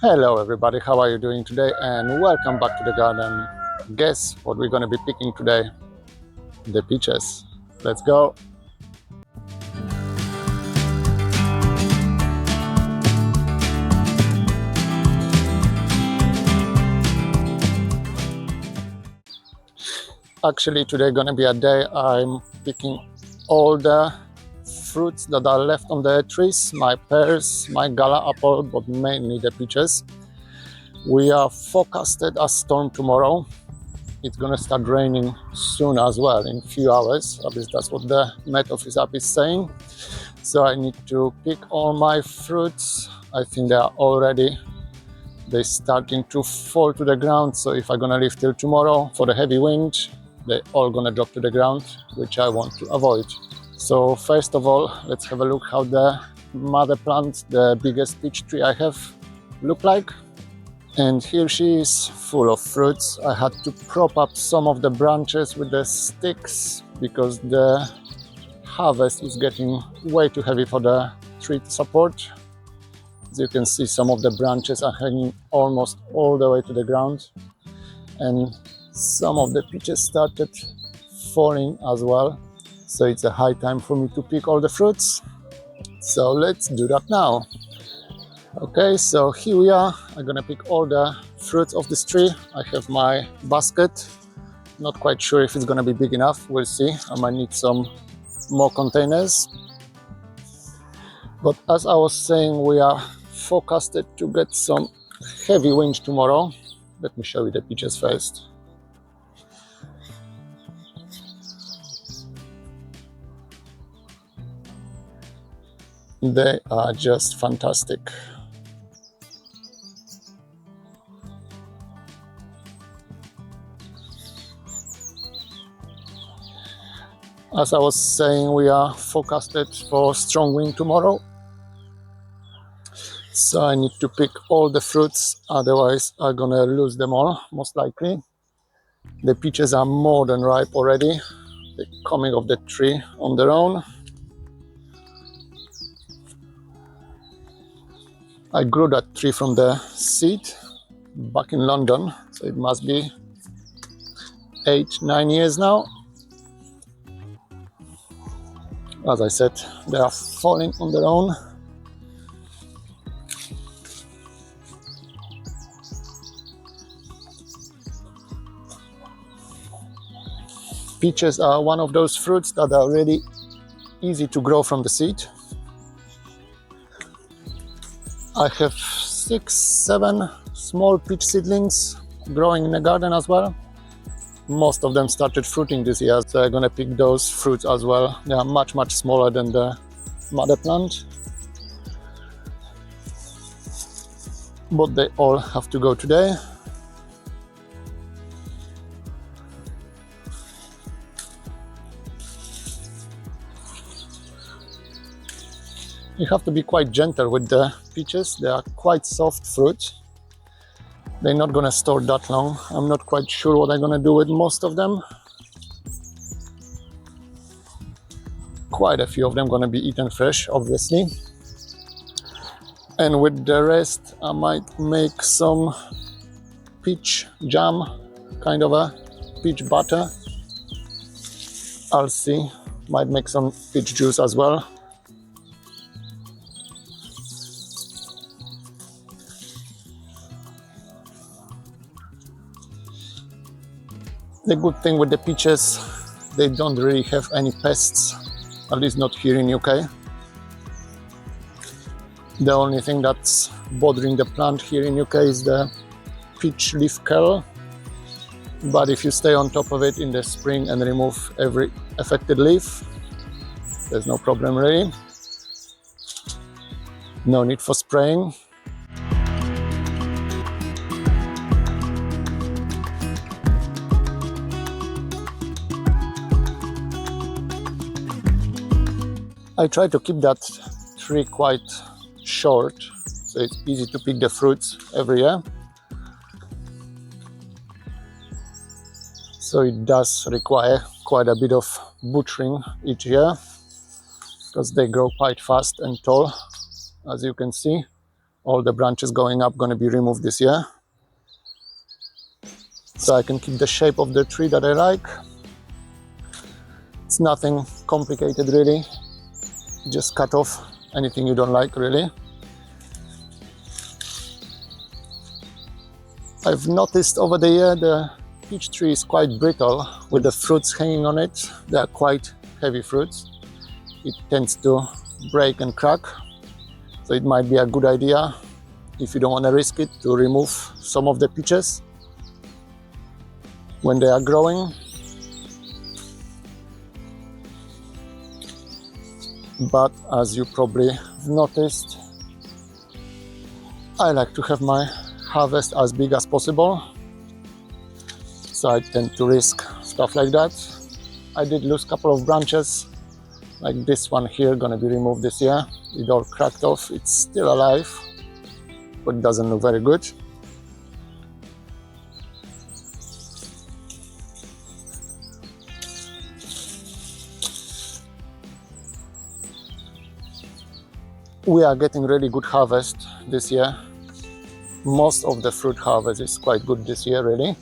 Hello everybody, how are you doing today? And welcome back to the garden. Guess what we're going to be picking today? The peaches. Let's go. Actually today going to be a day I'm picking all the fruits that are left on the trees, my pears, my gala apple, but mainly the peaches. We are forecasted a storm tomorrow. It's gonna start raining soon as well, in a few hours. At least that's what the Met Office app is saying. So I need to pick all my fruits. I think they are all ready. They're starting to fall to the ground. So if I'm gonna leave till tomorrow for the heavy wind, they're all gonna drop to the ground, which I want to avoid. So first of all, let's have a look how the mother plant, the biggest peach tree I have, look like. And here she is, full of fruits. I had to prop up some of the branches with the sticks because the harvest is getting way too heavy for the tree to support. As you can see, some of the branches are hanging almost all the way to the ground. And some of the peaches started falling as well. So it's a high time for me to pick all the fruits. So let's do that now. Okay, so here we are. I'm gonna pick all the fruits of this tree. I have my basket. Not quite sure if it's gonna be big enough. We'll see. I might need some more containers. But as I was saying, we are forecasted to get some heavy wind tomorrow. Let me show you the peaches first. They are just fantastic. As I was saying, we are forecasted for strong wind tomorrow. So I need to pick all the fruits, otherwise I'm gonna lose them all, most likely. The peaches are more than ripe already. They're coming off the tree on their own. I grew that tree from the seed back in London, so it must be 8-9 years now. As I said, they are falling on their own. Peaches are one of those fruits that are really easy to grow from the seed. I have 6-7 small peach seedlings growing in the garden as well. Most of them started fruiting this year, so I'm gonna pick those fruits as well. They are much smaller than the mother plant, but they all have to go today. You have to be quite gentle with the peaches. They are quite soft fruit. They're not gonna store that long. I'm not quite sure what I'm gonna do with most of them. Quite a few of them gonna be eaten fresh, obviously. And with the rest, I might make some peach jam, kind of a peach butter. I'll see. Might make some peach juice as well. The good thing with the peaches, they don't really have any pests, at least not here in UK. The only thing that's bothering the plant here in UK is the peach leaf curl. But if you stay on top of it in the spring and remove every affected leaf, there's no problem really. No need for spraying. I try to keep that tree quite short, so it's easy to pick the fruits every year. So it does require quite a bit of butchering each year, because they grow quite fast and tall, as you can see. All the branches going up going to be removed this year, so I can keep the shape of the tree that I like. It's nothing complicated really, just cut off anything you don't like really. I've noticed over the year the peach tree is quite brittle with the fruits hanging on it. They are quite heavy fruits. It tends to break and crack, so it might be a good idea, if you don't want to risk it, to remove some of the peaches when they are growing. But as you probably have noticed, I like to have my harvest as big as possible, so I tend to risk stuff like that. I did lose a couple of branches, like this one here, gonna be removed this year. It all cracked off. It's still alive, but it doesn't look very good. We are getting really good harvest this year. Most of the fruit harvest is quite good this year really.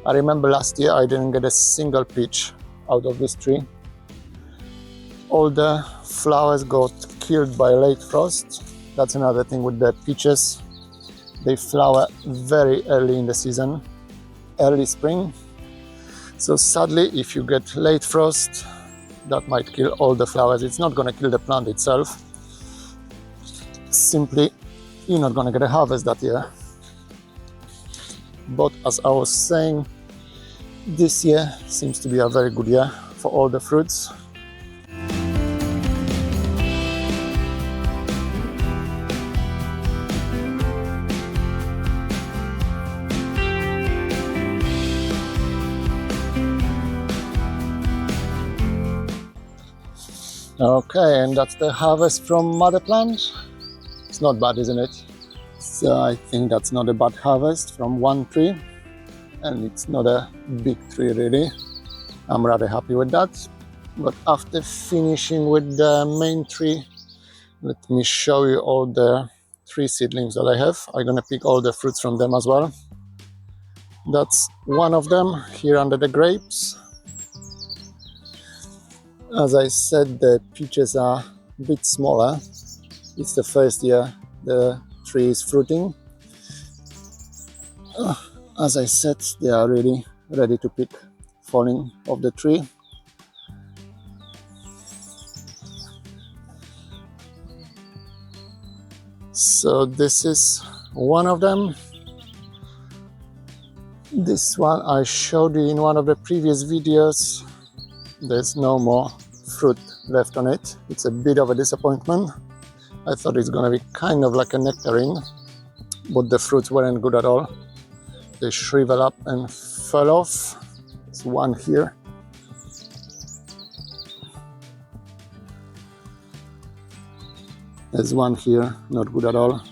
I remember last year I didn't get a single peach out of this tree. All the flowers got killed by late frost. That's another thing with the peaches. They flower very early in the season, early spring. So sadly, if you get late frost, that might kill all the flowers. It's not going to kill the plant itself. Simply, you're not going to get a harvest that year. But as I was saying, this year seems to be a very good year for all the fruits. Okay, and that's the harvest from mother plant. It's not bad, isn't it? So I think that's not a bad harvest from one tree, and it's not a big tree really. I'm rather happy with that. But after finishing with the main tree, let me show you all the tree seedlings that I have. I'm gonna pick all the fruits from them as well. That's one of them here under the grapes. As I said, the peaches are a bit smaller. It's the first year the tree is fruiting. As I said, they are really ready to pick, falling off the tree. So this is one of them. This one I showed you in one of the previous videos. There's no more fruit left on it. It's a bit of a disappointment. I thought it's gonna be kind of like a nectarine, but the fruits weren't good at all. They shrivel up and fell off. There's one here. There's one here, not good at all.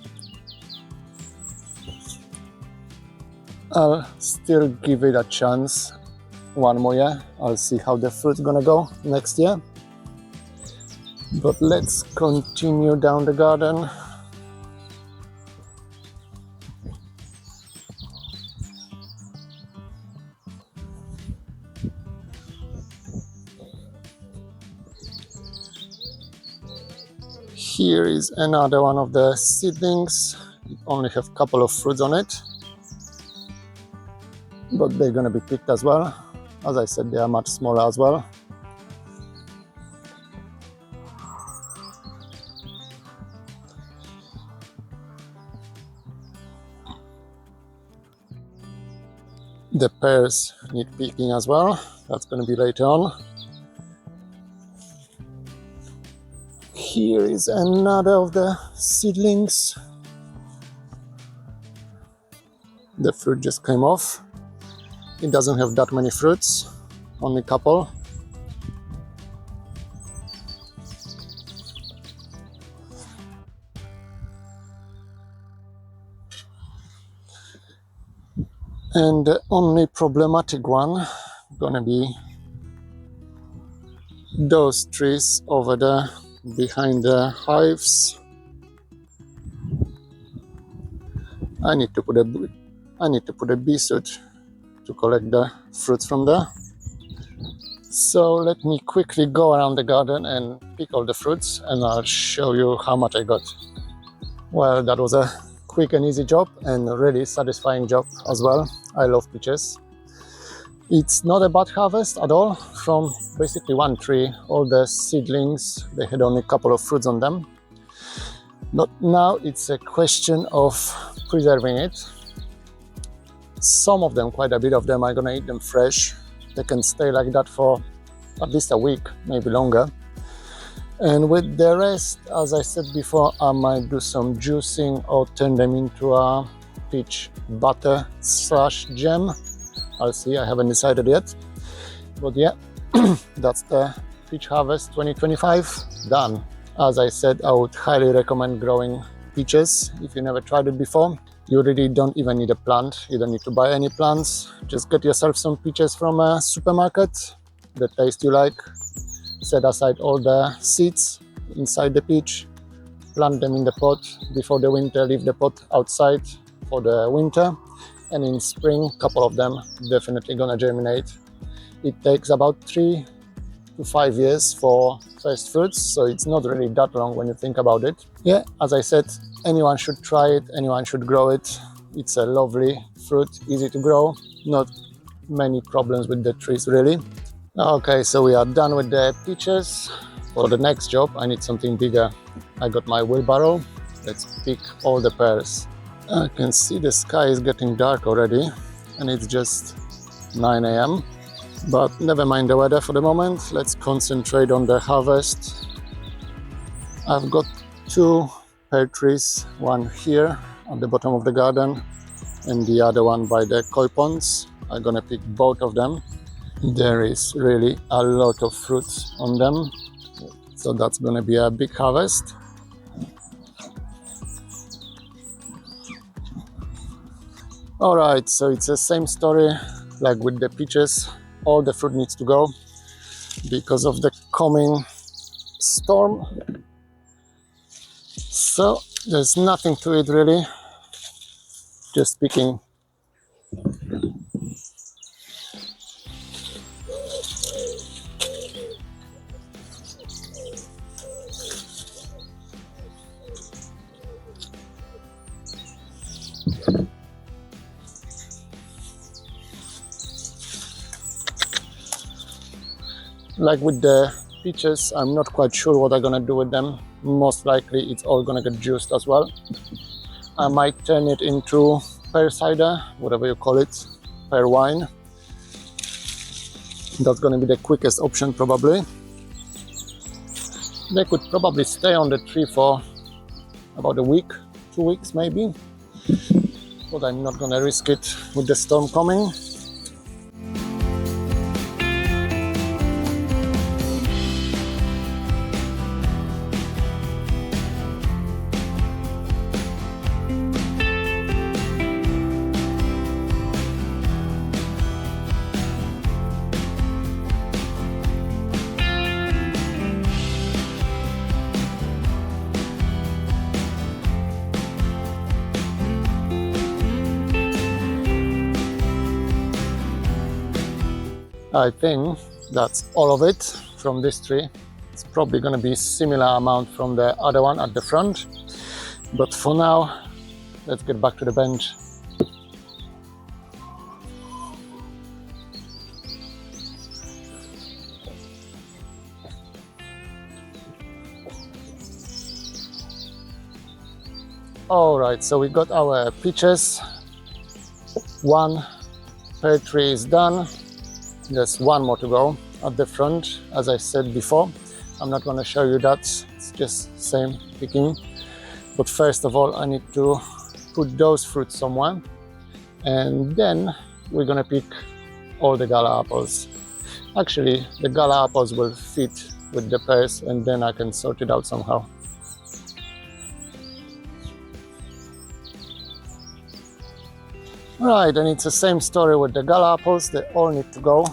I'll still give it a chance. One more year. I'll see how the fruit's gonna go next year. But let's continue down the garden. Here is another one of the seedlings. It only have a couple of fruits on it, but they're gonna be picked as well. As I said, they are much smaller as well. The pears need picking as well. That's going to be later on. Here is another of the seedlings. The fruit just came off. It doesn't have that many fruits, only a couple. And the only problematic one gonna be those trees over there behind the hives. I need to put a bee suit to collect the fruits from there. So let me quickly go around the garden and pick all the fruits, and I'll show you how much I got. Well, that was a quick and easy job, and a really satisfying job as well. I love peaches. It's not a bad harvest at all from basically one tree. All the seedlings, they had only a couple of fruits on them. But now it's a question of preserving it. Some of them, quite a bit of them, I'm gonna eat them fresh. They can stay like that for at least a week, maybe longer. And with the rest, as I said before, I might do some juicing or turn them into a peach butter / jam. I'll see, I haven't decided yet. But yeah, that's the peach harvest 2025 done. As I said, I would highly recommend growing peaches if you never tried it before. You really don't even need a plant. You don't need to buy any plants. Just get yourself some peaches from a supermarket, the taste you like. Set aside all the seeds inside the peach, plant them in the pot before the winter, leave the pot outside for the winter, and in spring, a couple of them definitely gonna germinate. It takes about 3 to 5 years for first fruits, so it's not really that long when you think about it. Yeah, as I said, anyone should try it, anyone should grow it. It's a lovely fruit, easy to grow, not many problems with the trees really. Okay, so we are done with the peaches. For the next job, I need something bigger. I got my wheelbarrow. Let's pick all the pears. I can see the sky is getting dark already, and it's just 9 a.m. But never mind the weather for the moment. Let's concentrate on the harvest. I've got 2 pear trees, one here at the bottom of the garden and the other one by the koi ponds. I'm gonna pick both of them. There is really a lot of fruits on them, so that's gonna be a big harvest. Alright, so it's the same story like with the peaches. All the fruit needs to go because of the coming storm. So there's nothing to it really, just picking. Like with the peaches, I'm not quite sure what I'm gonna do with them. Most likely it's all gonna get juiced as well. I might turn it into pear cider, whatever you call it, pear wine. That's gonna be the quickest option probably. They could probably stay on the tree for about a week, 2 weeks maybe, but I'm not gonna risk it with the storm coming. I think that's all of it from this tree. It's probably going to be similar amount from the other one at the front, but for now let's get back to the bench. Alright, so we got our peaches. One pear tree is done. There's one more to go at the front. As I said before, I'm not going to show you that, it's just same picking. But first of all, I need to put those fruits somewhere, and then we're going to pick all the gala apples. Actually, the gala apples will fit with the pears, and then I can sort it out somehow. Right, and it's the same story with the gala apples. They all need to go.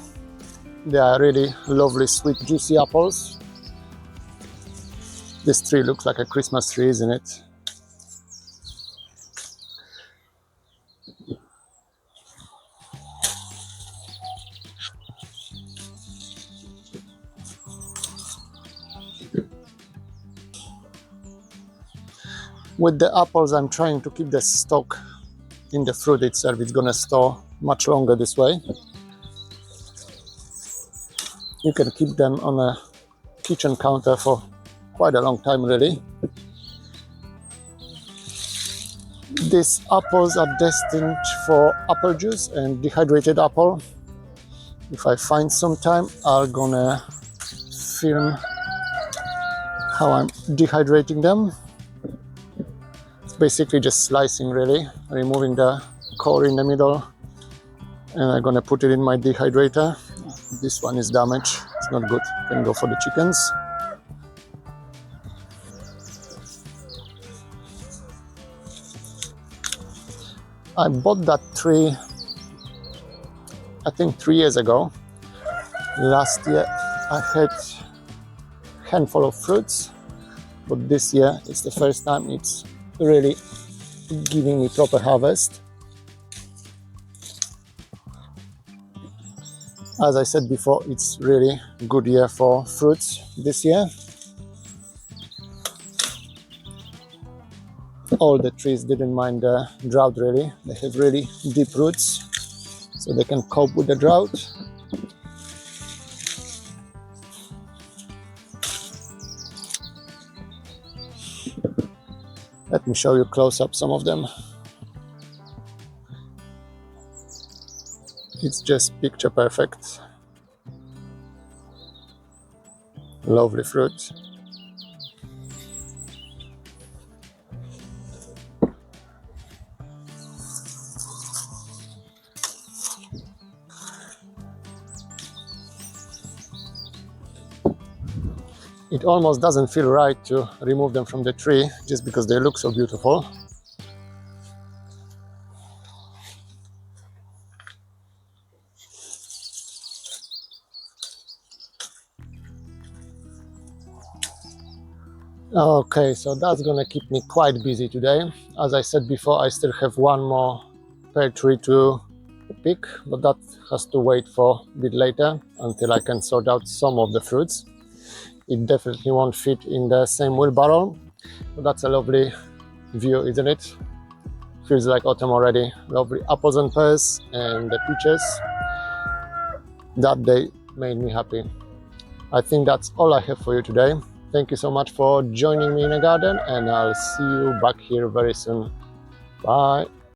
They are really lovely, sweet, juicy apples. This tree looks like a Christmas tree, isn't it? With the apples, I'm trying to keep the stock in the fruit itself. It's gonna store much longer this way. You can keep them on a kitchen counter for quite a long time, really. These apples are destined for apple juice and dehydrated apple. If I find some time, I'm gonna film how I'm dehydrating them. It's basically just slicing, really, removing the core in the middle, and I'm gonna put it in my dehydrator. This one is damaged, it's not good. Can go for the chickens. I bought that tree, I think 3 years ago. Last year I had a handful of fruits, but this year it's the first time it's really giving me proper harvest. As I said before, it's really a good year for fruits this year. All the trees didn't mind the drought, really. They have really deep roots, so they can cope with the drought. Let me show you close up some of them. It's just picture perfect. Lovely fruit. It almost doesn't feel right to remove them from the tree just because they look so beautiful. Okay, so that's gonna keep me quite busy today. As I said before, I still have one more pear tree to pick, but that has to wait for a bit later until I can sort out some of the fruits. It definitely won't fit in the same wheelbarrow, but that's a lovely view, isn't it? Feels like autumn already. Lovely apples and pears and the peaches. That day made me happy. I think that's all I have for you today. Thank you so much for joining me in the garden, and I'll see you back here very soon. Bye.